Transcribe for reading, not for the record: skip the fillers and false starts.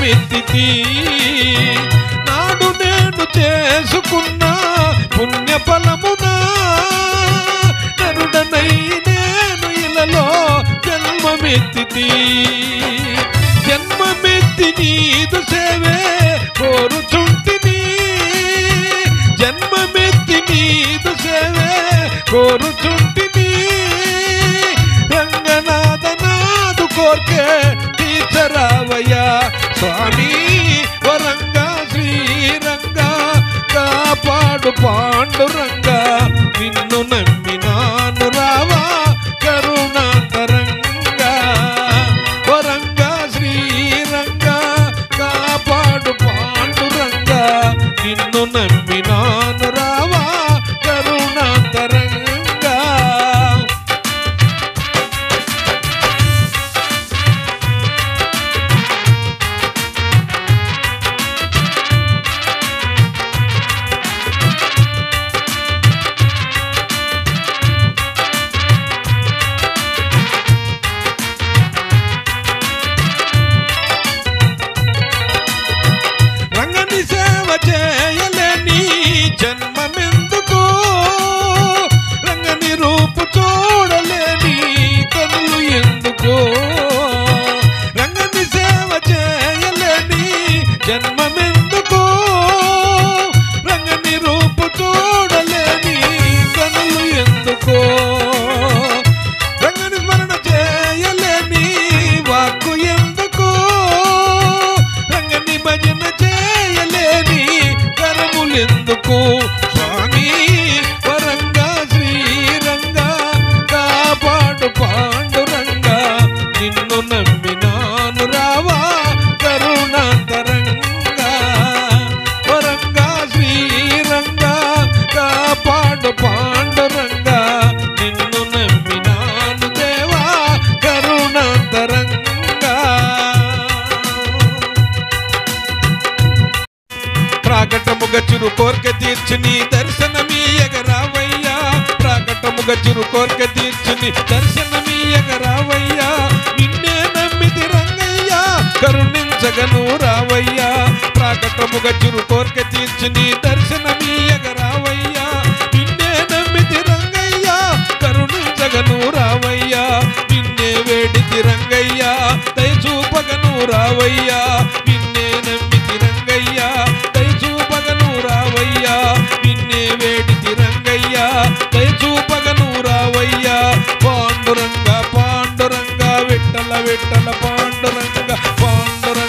జన్మమెత్తితి నాడు నేను చేసుకున్న పుణ్య ఫలమునా నరుడనై నేను ఇలలో జన్మమెత్తితి జన్మమెత్తి నీదు సేవే కోరుచుంటిని జన్మమెత్తి నీదు సేవే కోరుచుంటిని రంగనాథనాదు కోర్కే తీర్చరావయ్యా స్వామి వరంగా శ్రీరంగా కాపాడు పాండురంగా నిన్ను నమ్మినాను రావా కరుణాంతరంగా వరంగా శ్రీరంగా కాపాడు పాండురంగా నిన్ను నమ్మినాను రావా కరుణాంతరంగా చేయలేని జన్మమెందుకు రంగని రూపు చూడలేని కనులు ఎందుకు రంగని సేవ చేయలేని జన్మమెందుకు రంగని రూపు చూడలేని కనులు ఎందుకు రంగని స్మరణ చేయలేని వాక్కు ఎందుకు రంగని భజన ఎందుకు స్వామి వరంగా శ్రీరంగా కాపాడు పాండురంగా నిన్ను నమ్మినాను రావా కరుణాంతరంగా వరంగా శ్రీరంగా కాపాడు పాండురంగా నిన్ను నమ్మినాను దేవా కరుణాంతరంగా ప్రాకటముగ చురు కోర్కె తీర్చి నీ దర్శనమీయగ రావయ్యా ప్రాకటముగ చురు కోర్కె తీర్చి నీ దర్శనమీయగ రావయ్యా నిన్నే నమ్మితి రంగయ్యా కరుణించగను రావయ్యా ప్రాకటముగ చురు కోర్కె తీర్చి నీ దర్శనమీయగ రావయ్యా నిన్నే నమ్మితి రంగయ్యా కరుణించగను రావయ్యా నిన్నే వేడితి రంగయ్యా దయచూపగను రావయ్యా నిన్నే నమ్మితి రంగయ్యా దయచూపగను రావయ్యా నిన్నే వేడితి రంగయ్యా దయచూపగను రావయ్యా పాండురంగా పాండురంగా విట్టల విట్టల పాండురంగా పాండురంగా